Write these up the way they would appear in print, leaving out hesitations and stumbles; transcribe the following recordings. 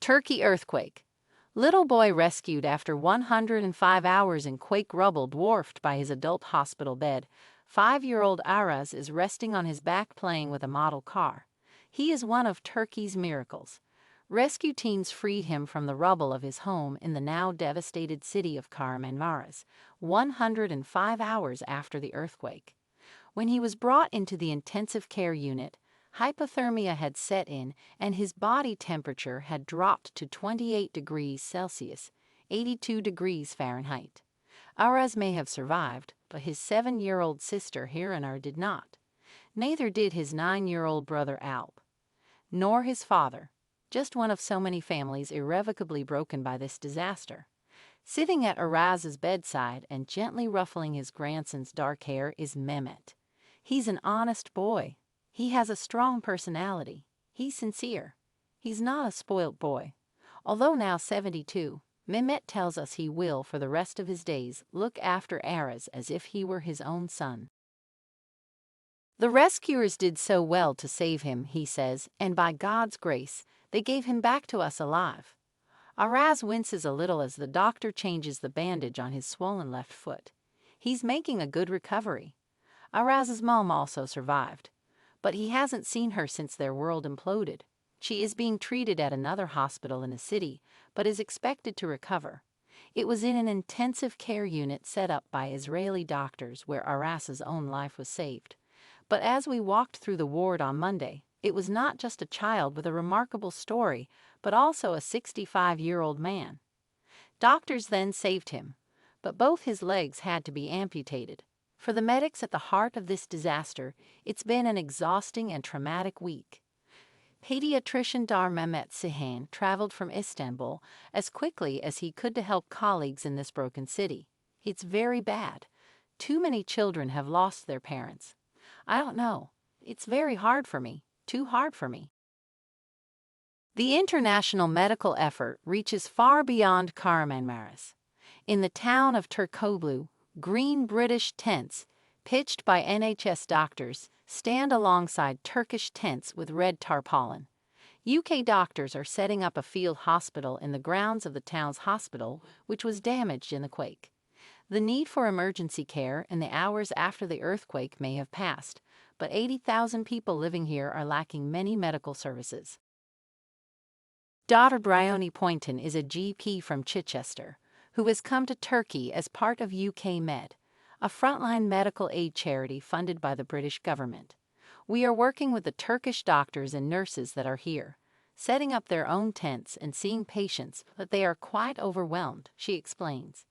Turkey earthquake. Little boy rescued after 105 hours in quake rubble dwarfed by his adult hospital bed. 5-year-old Aras is resting on his back playing with a model car. He is one of Turkey's miracles. Rescue teams freed him from the rubble of his home in the now devastated city of Kahramanmaraş, 105 hours after the earthquake. When he was brought into the intensive care unit, hypothermia had set in and his body temperature had dropped to 28 degrees Celsius, 82 degrees Fahrenheit. Aras may have survived, but his 7-year-old sister Hiranar did not. Neither did his 9-year-old brother Alp. Nor his father. Just one of so many families irrevocably broken by this disaster. Sitting at Aras's bedside and gently ruffling his grandson's dark hair is Mehmet. He's an honest boy. He has a strong personality. He's sincere. He's not a spoilt boy. Although now 72, Mehmet tells us he will, for the rest of his days, look after Aras as if he were his own son. The rescuers did so well to save him, he says, and by God's grace, they gave him back to us alive. Aras winces a little as the doctor changes the bandage on his swollen left foot. He's making a good recovery. Aras's mom also survived. But he hasn't seen her since their world imploded. She is being treated at another hospital in the city, but is expected to recover. It was in an intensive care unit set up by Israeli doctors where Aras's own life was saved. But as we walked through the ward on Monday, it was not just a child with a remarkable story, but also a 65-year-old man. Doctors then saved him, but both his legs had to be amputated. For the medics at the heart of this disaster, it's been an exhausting and traumatic week. Pediatrician Dar Mehmet Sihan traveled from Istanbul as quickly as he could to help colleagues in this broken city. It's very bad. Too many children have lost their parents. I don't know. It's very hard for me. Too hard for me. The international medical effort reaches far beyond Kahramanmaraş. In the town of Turkoglu, green British tents, pitched by NHS doctors, stand alongside Turkish tents with red tarpaulin. UK doctors are setting up a field hospital in the grounds of the town's hospital, which was damaged in the quake. The need for emergency care in the hours after the earthquake may have passed, but 80,000 people living here are lacking many medical services. Dr. Bryony Poynton is a GP from Chichester, who has come to Turkey as part of UK Med, a frontline medical aid charity funded by the British government. We are working with the Turkish doctors and nurses that are here, setting up their own tents and seeing patients, but they are quite overwhelmed, she explains.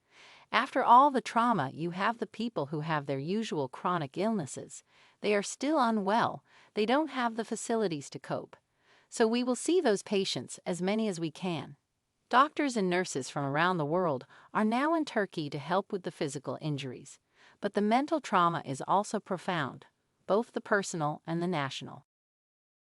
After all the trauma, you have the people who have their usual chronic illnesses. They are still unwell. They don't have the facilities to cope. So we will see those patients, as many as we can. Doctors and nurses from around the world are now in Turkey to help with the physical injuries. But the mental trauma is also profound, both the personal and the national.